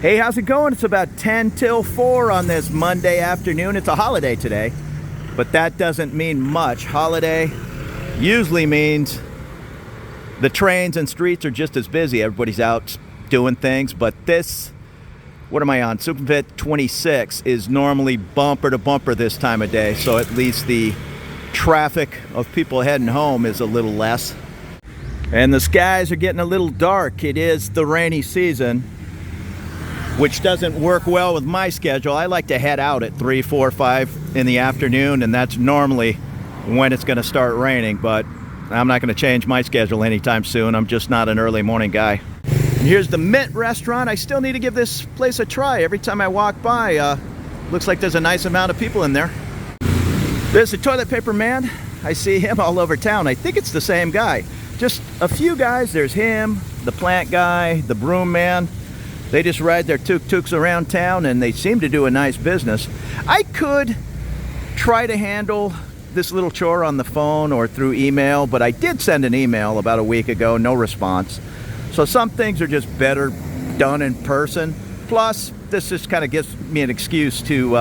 Hey, how's it going? It's about 10 till 4 on this Monday afternoon. It's a holiday today, but that doesn't mean much. Holiday usually means the trains and streets are just as busy. Everybody's out doing things, but this, what am I on? Sukhumvit 26 is normally bumper to bumper this time of day, so at least the traffic of people heading home is a little less. And the skies are getting a little dark. It is the rainy season, which doesn't work well with my schedule. I like to head out at 3, 4, 5 in the afternoon, and that's normally when it's going to start raining, but I'm not going to change my schedule anytime soon. I'm just not an early morning guy. And here's the Mint restaurant. I still need to give this place a try. Every time I walk by, looks like there's a nice amount of people in there. There's the toilet paper man. I see him all over town. I think it's the same guy. Just a few guys. There's him, the plant guy, the broom man. They just ride their tuk-tuks around town, and they seem to do a nice business. I could try to handle this little chore on the phone or through email, but I did send an email about a week ago, no response. So some things are just better done in person. Plus, this just kind of gives me an excuse to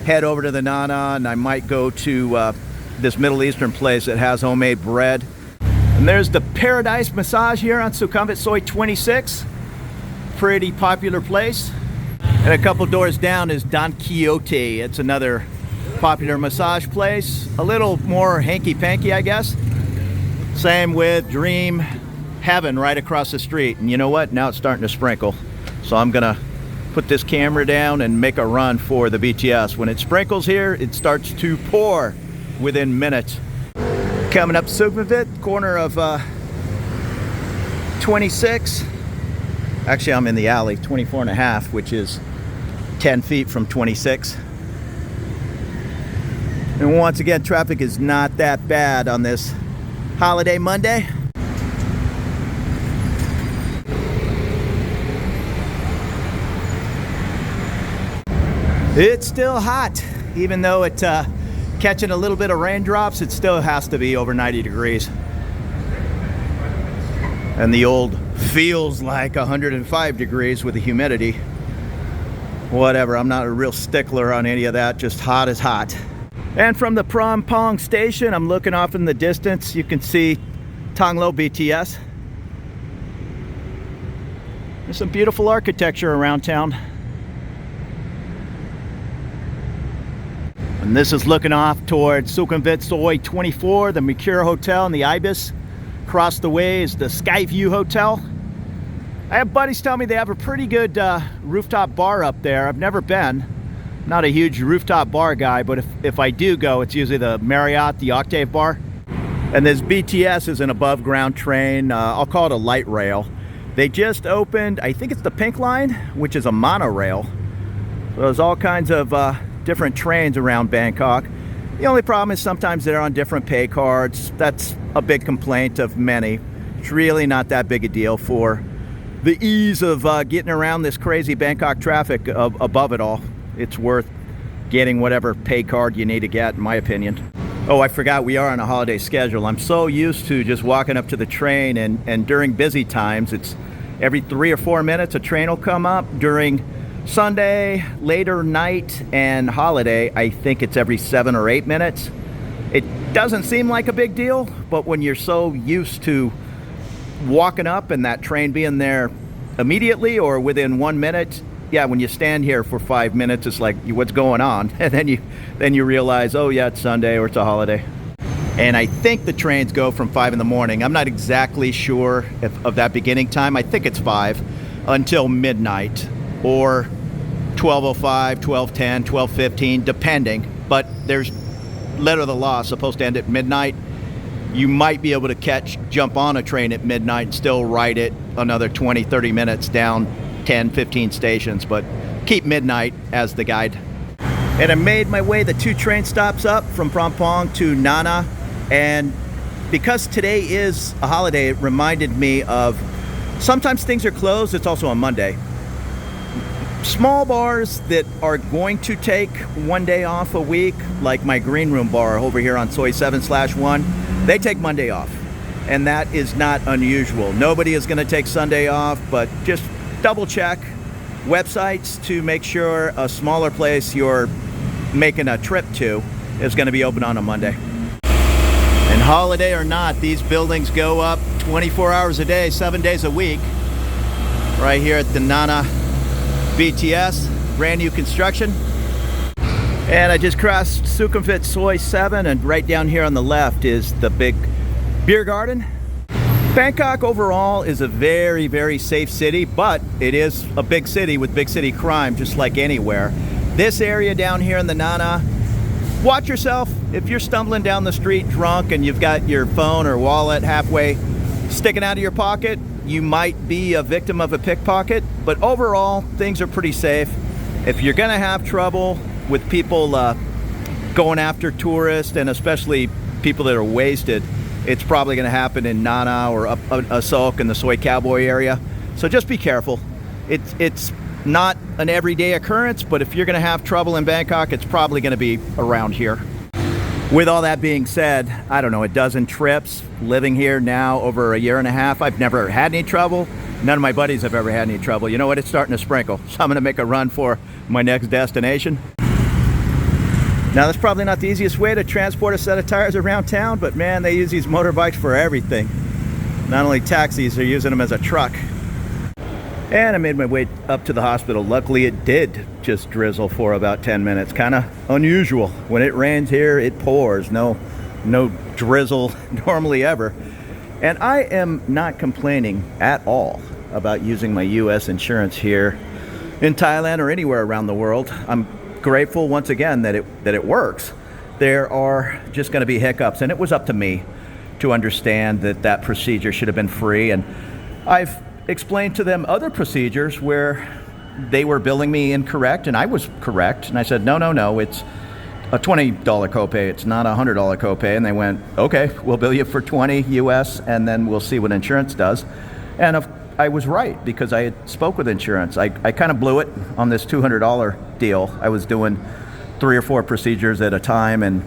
head over to the Nana, and I might go to this Middle Eastern place that has homemade bread. And there's the Paradise Massage here on Sukhumvit Soi 26. Pretty popular place. And a couple doors down is Don Quixote. It's another popular massage place. A little more hanky-panky, I guess. Same with Dream Heaven right across the street. And you know what? Now it's starting to sprinkle. So I'm gonna put this camera down and make a run for the BTS. When it sprinkles here, it starts to pour within minutes. Coming up Sukhumvit, corner of 26. Actually, I'm in the alley, 24 and a half, which is 10 feet from 26. And once again, traffic is not that bad on this holiday Monday. It's still hot, even though it's catching a little bit of raindrops. It still has to be over 90 degrees. And the old feels like 105 degrees with the humidity. Whatever, I'm not a real stickler on any of that, just hot is hot. And from the Phrom Phong station, I'm looking off in the distance. You can see Tonglo BTS. There's some beautiful architecture around town. And this is looking off towards Sukhumvit Soi 24, the Mercure Hotel and the Ibis. Across the way is the Skyview Hotel. I have buddies tell me they have a pretty good rooftop bar up there. I've never been. Not a huge rooftop bar guy, but if I do go, it's usually the Marriott, the Octave bar. And this BTS is an above ground train. I'll call it a light rail. They just opened, I think it's the Pink Line, which is a monorail. So there's all kinds of different trains around Bangkok. The only problem is sometimes they're on different pay cards. That's a big complaint of many. It's really not that big a deal for the ease of getting around this crazy Bangkok traffic above it all. It's worth getting whatever pay card you need to get, in my opinion. Oh, I forgot we are on a holiday schedule. I'm so used to just walking up to the train, and during busy times, it's every 3 or 4 minutes a train will come up. During Sunday, later night, and holiday, I think it's every 7 or 8 minutes. It doesn't seem like a big deal, but when you're so used to walking up and that train being there immediately or within 1 minute, yeah, when you stand here for 5 minutes, it's like, what's going on? And then you realize, oh yeah, it's Sunday or it's a holiday. And I think the trains go from 5 in the morning. I'm not exactly sure of that beginning time. I think it's 5 until midnight, or 12:05, 12:10, 12:15, depending. But there's letter of the law, supposed to end at midnight. You might be able to jump on a train at midnight and still ride it another 20, 30 minutes down 10, 15 stations, but keep midnight as the guide. And I made my way the 2 train stops up from Phrom Phong to Nana, and because today is a holiday, it reminded me of sometimes things are closed. It's also on Monday. Small bars that are going to take 1 day off a week, like my Green Room bar over here on Soi 7/1, they take Monday off. And that is not unusual. Nobody is going to take Sunday off, but just double check. websites to make sure a smaller place you're making a trip to is going to be open on a Monday. And holiday or not, these buildings go up 24 hours a day, 7 days a week. Right here at the Nana BTS, brand new construction. And I just crossed Sukhumvit Soi 7, and right down here on the left is the big beer garden. Bangkok overall is a very, very safe city, but it is a big city with big city crime, just like anywhere. This area down here in the Nana, watch yourself. If you're stumbling down the street drunk and you've got your phone or wallet halfway sticking out of your pocket, you might be a victim of a pickpocket. But overall, things are pretty safe. If you're gonna have trouble with people going after tourists, and especially people that are wasted, it's probably gonna happen in Nana or up Asok in the Soi Cowboy area. So just be careful. It's not an everyday occurrence, but if you're gonna have trouble in Bangkok, it's probably gonna be around here. With all that being said, I don't know, a dozen trips, living here now over a year and a half. I've never had any trouble. None of my buddies have ever had any trouble. You know what, it's starting to sprinkle. So I'm gonna make a run for my next destination. Now that's probably not the easiest way to transport a set of tires around town, but man, they use these motorbikes for everything. Not only taxis, they're using them as a truck. And I made my way up to the hospital. Luckily it did just drizzle for about 10 minutes. Kind of unusual. When it rains here, it pours. No drizzle normally ever. And I am not complaining at all about using my US insurance here in Thailand or anywhere around the world. I'm grateful once again that it works. There are just going to be hiccups, and it was up to me to understand that procedure should have been free. And I've explained to them other procedures where they were billing me incorrect and I was correct, and I said no, it's a $20 copay, it's not a $100 copay. And they went, okay, we'll bill you for 20 US and then we'll see what insurance does. And I was right, because I had spoke with insurance. I kind of blew it on this $200 deal. I was doing 3 or 4 procedures at a time, and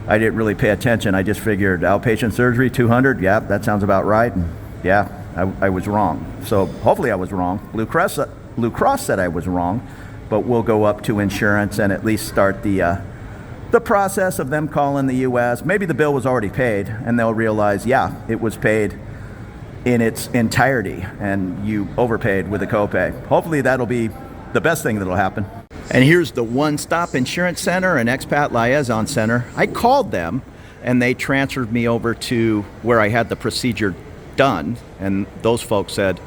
I didn't really pay attention. I just figured outpatient surgery, 200, yeah, that sounds about right. And yeah, I was wrong. So hopefully I was wrong. Blue Cross said I was wrong, but we'll go up to insurance and at least start the process of them calling the US. Maybe the bill was already paid and they'll realize, yeah, it was paid in its entirety and you overpaid with a copay. Hopefully that'll be the best thing that'll happen. And here's the one-stop insurance center and expat liaison center. I called them and they transferred me over to where I had the procedure done, and those folks said,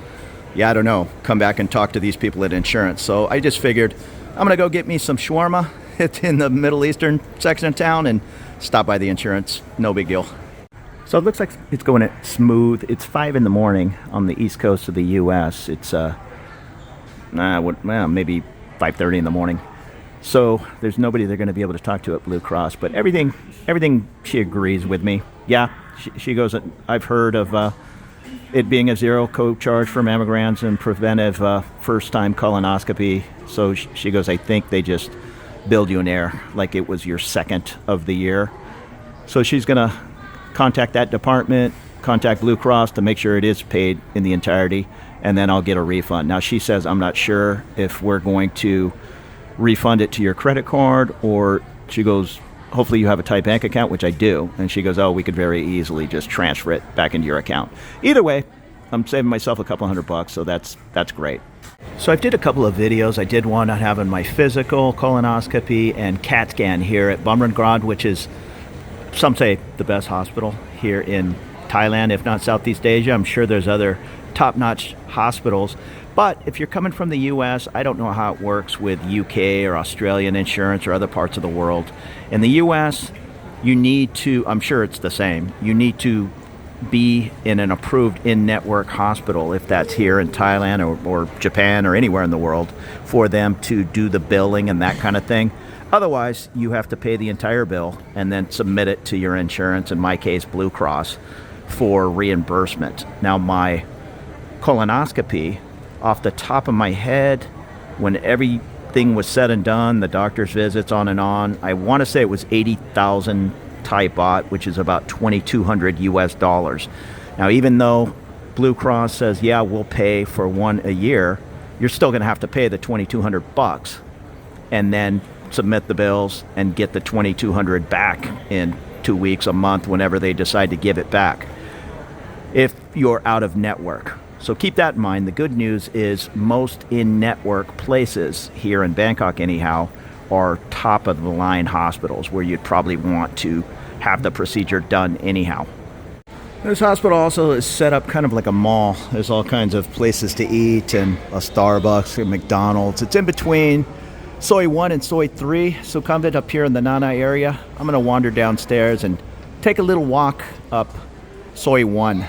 yeah, I don't know, come back and talk to these people at insurance. So I just figured I'm gonna go get me some shawarma. It's in the Middle Eastern section of town, and stop by the insurance. No big deal. So it looks like it's going smooth. It's 5 in the morning on the east coast of the US. It's maybe 5:30 in the morning. So there's nobody they're going to be able to talk to at Blue Cross, but everything she agrees with me. Yeah, she goes, I've heard of it being a zero co-charge for mammograms and preventive first-time colonoscopy. So she goes, I think they just billed you an error, like it was your second of the year. So she's going to contact that department, contact Blue Cross to make sure it is paid in the entirety, and then I'll get a refund. Now she says, I'm not sure if we're going to refund it to your credit card, or she goes, hopefully you have a Thai bank account, which I do. And she goes, oh, we could very easily just transfer it back into your account. Either way, I'm saving myself a couple $100, so that's great. So I did a couple of videos. I did one on having my physical, colonoscopy, and CAT scan here at Bumrungrad, which is, some say, the best hospital here in Thailand, if not Southeast Asia. I'm sure there's other top-notch hospitals. But if you're coming from the US, I don't know how it works with UK or Australian insurance or other parts of the world. In the US, you need to, I'm sure it's the same, you need to be in an approved in-network hospital, if that's here in Thailand or Japan or anywhere in the world, for them to do the billing and that kind of thing. Otherwise, you have to pay the entire bill and then submit it to your insurance, in my case, Blue Cross, for reimbursement. Now, my colonoscopy, off the top of my head, when everything was said and done, the doctor's visits on and on, I want to say it was 80,000 Thai baht, which is about 2,200 US dollars. Now, even though Blue Cross says, yeah, we'll pay for one a year, you're still going to have to pay the $2,200 and then submit the bills and get the $2,200 back in 2 weeks, a month, whenever they decide to give it back, if you're out of network. So keep that in mind. The good news is most in-network places here in Bangkok anyhow are top-of-the-line hospitals where you'd probably want to have the procedure done anyhow. This hospital also is set up kind of like a mall. There's all kinds of places to eat and a Starbucks, a McDonald's. It's in between Soi 1 and Soi 3, Sukhumvit, up here in the Nana area. I'm going to wander downstairs and take a little walk up Soi 1.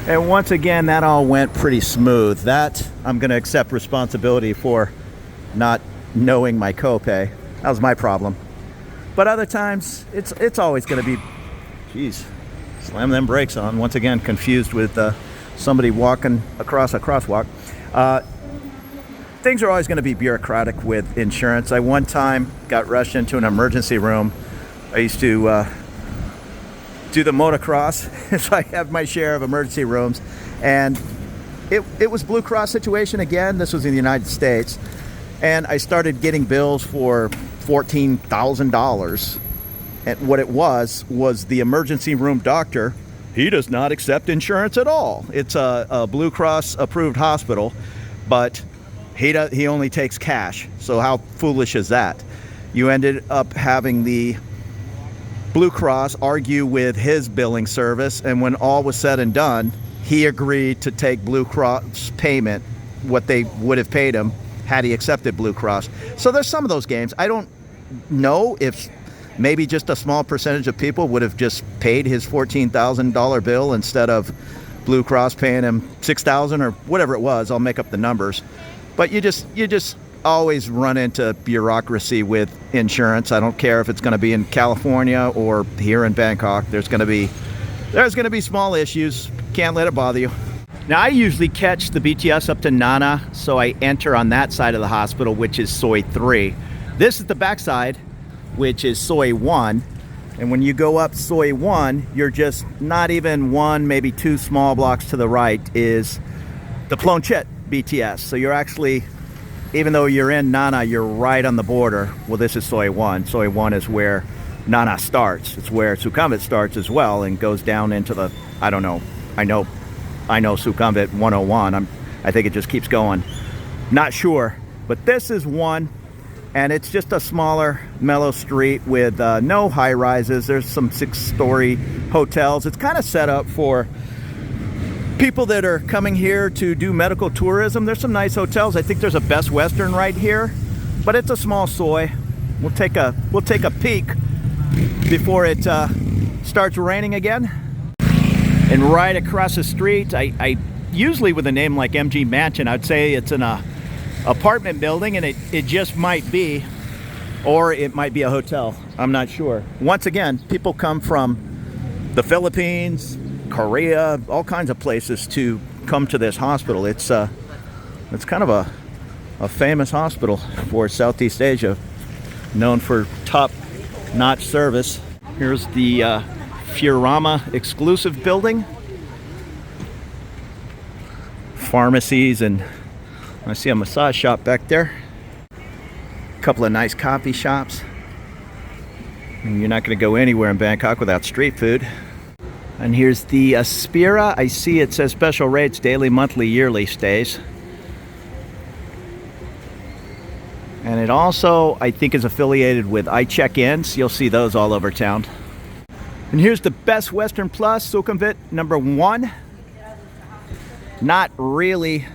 And once again, that all went pretty smooth. That I'm going to accept responsibility for not knowing my copay. That was my problem. But other times, it's always going to be, geez, slam them brakes on. Once again, confused with somebody walking across a crosswalk. Things are always going to be bureaucratic with insurance. I one time got rushed into an emergency room. I used to do the motocross, so I have my share of emergency rooms. And it was Blue Cross situation again. This was in the United States. And I started getting bills for $14,000. And what it was the emergency room doctor. He does not accept insurance at all. It's a Blue Cross approved hospital, but he only takes cash. So how foolish is that? You ended up having the Blue Cross argue with his billing service, and when all was said and done, he agreed to take Blue Cross payment, what they would have paid him had he accepted Blue Cross. So there's some of those games. I don't know if maybe just a small percentage of people would have just paid his $14,000 bill instead of Blue Cross paying him $6,000 or whatever it was. I'll make up the numbers. But you just always run into bureaucracy with insurance. I don't care if it's going to be in California or here in Bangkok. There's going to be small issues. Can't let it bother you. Now, I usually catch the BTS up to Nana, so I enter on that side of the hospital, which is Soi 3. This is the backside, which is Soi 1. And when you go up Soi 1, you're just not even one, maybe two small blocks to the right is the Plonchit BTS. So you're actually, even though you're in Nana, you're right on the border. Well, this is Soi 1. Soi 1 is where Nana starts. It's where Sukhumvit starts as well and goes down into the, I don't know. I know Sukhumvit 101. I think it just keeps going. Not sure. But this is 1. And it's just a smaller, mellow street with no high-rises. There's some 6-story hotels. It's kind of set up for people that are coming here to do medical tourism. There's some nice hotels. I think there's a Best Western right here, but it's a small Soi. We'll take a peek before it starts raining again. And right across the street, I usually with a name like MG Mansion, I'd say it's an apartment building, and it just might be, or it might be a hotel. I'm not sure. Once again, people come from the Philippines, Korea, all kinds of places to come to this hospital. It's kind of a famous hospital for Southeast Asia, known for top-notch service. Here's the Furama exclusive building. Pharmacies, and I see a massage shop back there. A couple of nice coffee shops. And you're not going to go anywhere in Bangkok without street food. And here's the Aspira. I see it says special rates, daily, monthly, yearly stays. And it also, I think, is affiliated with iCheck-ins. You'll see those all over town. And here's the Best Western Plus, Sukhumvit number 1. Not really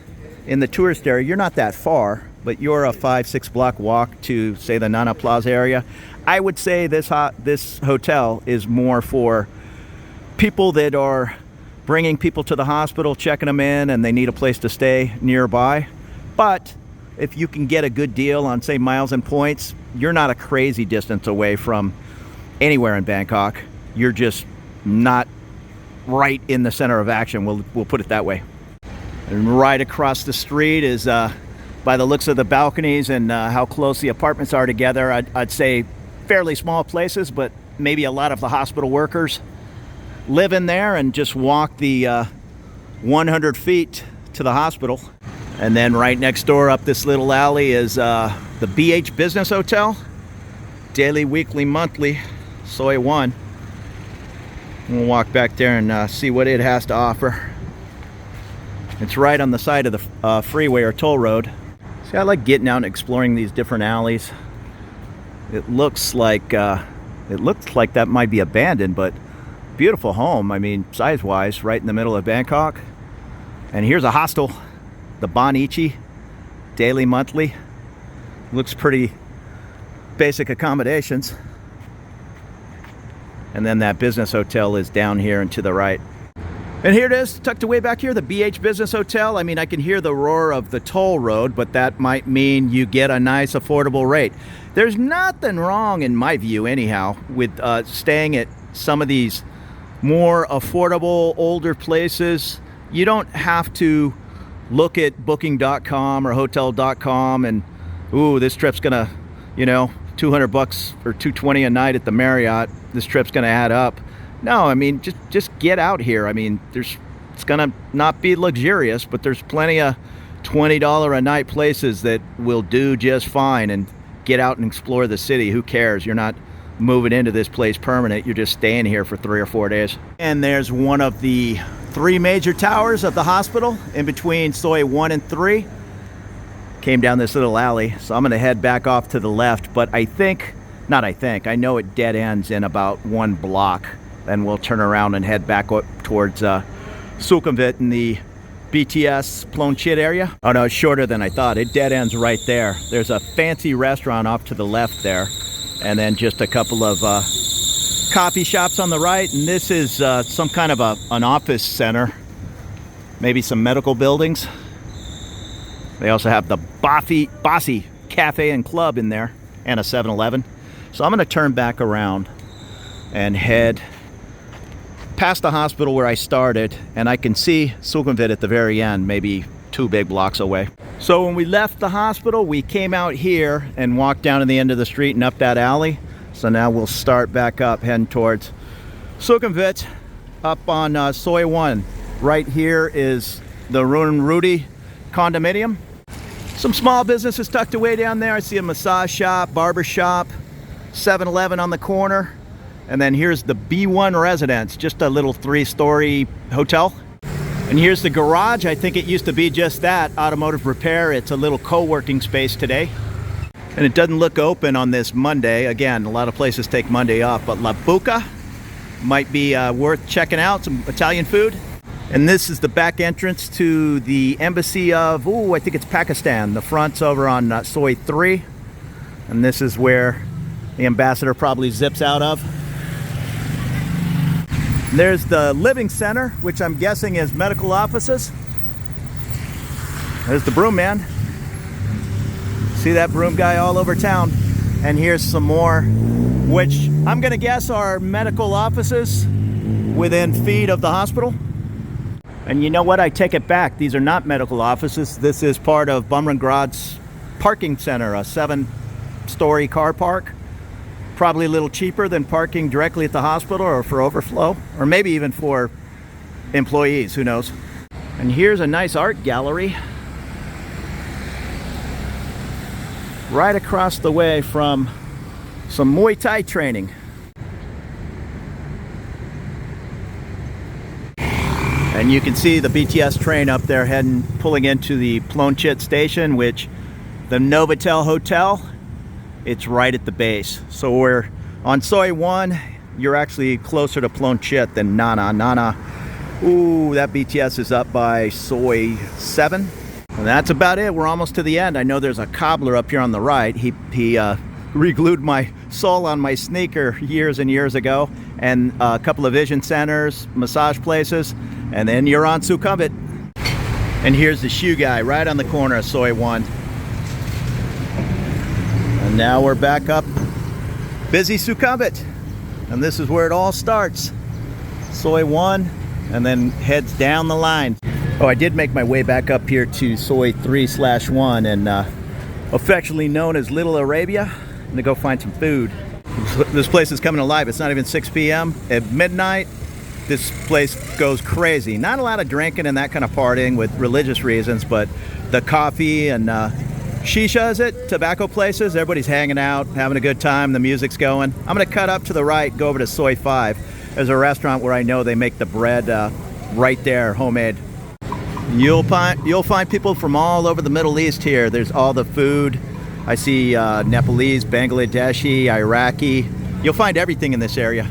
in the tourist area. You're not that far, but you're a 5-6 block walk to, say, the Nana Plaza area. I would say this hotel is more for people that are bringing people to the hospital, checking them in, and they need a place to stay nearby. But if you can get a good deal on, say, miles and points, you're not a crazy distance away from anywhere in Bangkok. You're just not right in the center of action. We'll put it that way. And right across the street is, by the looks of the balconies and how close the apartments are together, I'd say fairly small places, but maybe a lot of the hospital workers live in there and just walk the 100 feet to the hospital. And then right next door up this little alley is the BH Business Hotel. Daily, weekly, monthly, Soi 1. We'll walk back there and see what it has to offer. It's right on the side of the freeway or toll road. See, I like getting out and exploring these different alleys. It looks like that might be abandoned, but beautiful home. I mean, size-wise, right in the middle of Bangkok. And here's a hostel, the Bonichi, daily, monthly. Looks pretty basic accommodations. And then that business hotel is down here and to the right. And here it is, tucked away back here, the BH Business Hotel. I mean, I can hear the roar of the toll road, but that might mean you get a nice affordable rate. There's nothing wrong, in my view anyhow, with staying at some of these more affordable, older places. You don't have to look at booking.com or hotel.com and, ooh, this trip's gonna, you know, $200 or $220 a night at the Marriott. This trip's gonna add up. No, I mean, just get out here. I mean, it's gonna not be luxurious, but there's plenty of $20 a night places that will do just fine, and get out and explore the city. Who cares? You're not moving into this place permanent. You're just staying here for 3 or 4 days. And there's one of the 3 major towers of the hospital in between Soi 1 and 3. Came down this little alley, so I'm gonna head back off to the left, but I know it dead ends in about 1 block. Then we'll turn around and head back up towards Sukhumvit in the BTS Plon Chit area. Oh no, it's shorter than I thought. It dead ends right there. There's a fancy restaurant off to the left there, and then just a couple of coffee shops on the right. And this is some kind of an office center, maybe some medical buildings. They also have the Bossy Cafe and Club in there, and a 7-Eleven. So I'm gonna turn back around and head past the hospital where I started, and I can see Sukhumvit at the very end, maybe 2 big blocks away. So when we left the hospital, we came out here and walked down to the end of the street and up that alley. So now we'll start back up, heading towards Sukhumvit, up on Soi 1. Right here is the Run Rudy condominium. Some small businesses tucked away down there. I see a massage shop, barber shop, 7-Eleven on the corner. And then here's the B1 residence, just a little 3-story hotel. And here's the garage. I think it used to be just that, automotive repair. It's a little co-working space today. And it doesn't look open on this Monday. Again, a lot of places take Monday off, but La Buca might be worth checking out, some Italian food. And this is the back entrance to the embassy of, I think it's Pakistan. The front's over on Soi 3. And this is where the ambassador probably zips out of. There's the living center, which I'm guessing is medical offices. There's the broom man. See that broom guy all over town. And here's some more, which I'm gonna guess are medical offices within feet of the hospital. And you know what? I take it back. These are not medical offices. This is part of Bumrangrad's parking center, a 7-story car park. Probably a little cheaper than parking directly at the hospital or for overflow, or maybe even for employees, who knows. And here's a nice art gallery right across the way from some Muay Thai training. And you can see the BTS train up there pulling into the Plon Chit station, which the Novotel Hotel, it's right at the base. So we're on Soi 1. You're actually closer to Plon Chit than Nana. Ooh, that BTS is up by Soi 7. And that's about it. We're almost to the end. I know there's a cobbler up here on the right. He re-glued my sole on my sneaker years and years ago. And a couple of vision centers, massage places. And then you're on Sukhumvit. And here's the shoe guy right on the corner of Soi 1. And now we're back up busy Sukhumvit, and this is where it all starts. Soi 1, and then heads down the line. Oh, I did make my way back up here to Soi 3/1, and affectionately known as Little Arabia. I'm gonna go find some food. This place is coming alive. It's not even 6 p.m. At midnight, this place goes crazy. Not a lot of drinking and that kind of partying with religious reasons, but the coffee and shisha, is it? Tobacco places. Everybody's hanging out, having a good time. The music's going. I'm going to cut up to the right, go over to Soi 5. There's a restaurant where I know they make the bread right there, homemade. You'll find people from all over the Middle East here. There's all the food. I see Nepalese, Bangladeshi, Iraqi. You'll find everything in this area.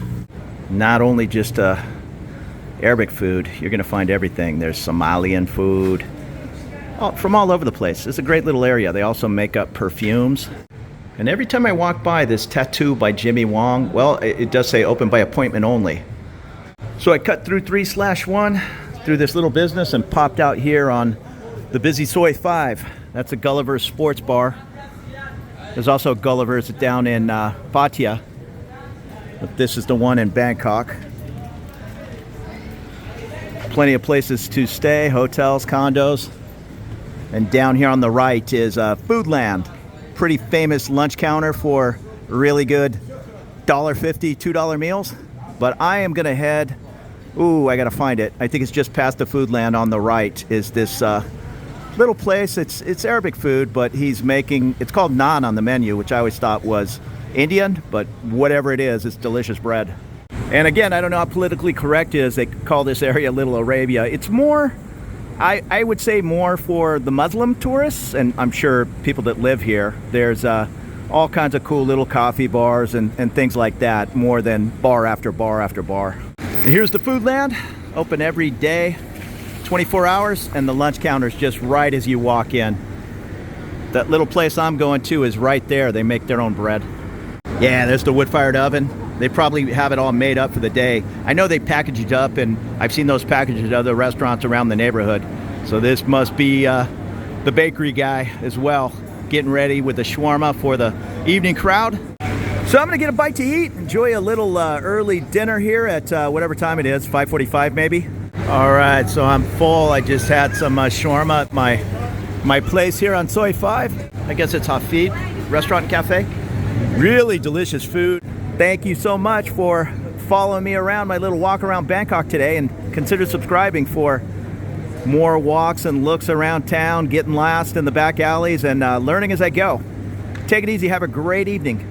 Not only just Arabic food, you're going to find everything. There's Somalian food, from all over the place. It's a great little area. They also make up perfumes. And every time I walk by this tattoo by Jimmy Wong, well, it does say open by appointment only. So I cut through 3/1 through this little business and popped out here on the busy Soi 5. That's a Gulliver's Sports Bar. There's also Gulliver's down in Pattaya, but this is the one in Bangkok. Plenty of places to stay, hotels, condos. And down here on the right is Foodland. Pretty famous lunch counter for really good $1.50, $2 meals. But I am gonna head, I gotta find it. I think it's just past the Foodland on the right is this little place. It's Arabic food, but he's making, it's called naan on the menu, which I always thought was Indian, but whatever it is, it's delicious bread. And again, I don't know how politically correct it is. They call this area Little Arabia. It's more, I would say more for the Muslim tourists, and I'm sure people that live here. There's all kinds of cool little coffee bars and things like that, more than bar after bar after bar. And here's the Foodland, open every day, 24 hours, and the lunch counter's just right as you walk in. That little place I'm going to is right there. They make their own bread. Yeah, there's the wood-fired oven. They probably have it all made up for the day. I know they package it up, and I've seen those packaged at other restaurants around the neighborhood. So this must be the bakery guy as well, getting ready with the shawarma for the evening crowd. So I'm gonna get a bite to eat, enjoy a little early dinner here at whatever time it is, 5:45 maybe. All right, so I'm full. I just had some shawarma at my place here on Soi 5. I guess it's Hafid Restaurant and Cafe. Really delicious food. Thank you so much for following me around my little walk around Bangkok today, and consider subscribing for more walks and looks around town, getting lost in the back alleys, and learning as I go. Take it easy. Have a great evening.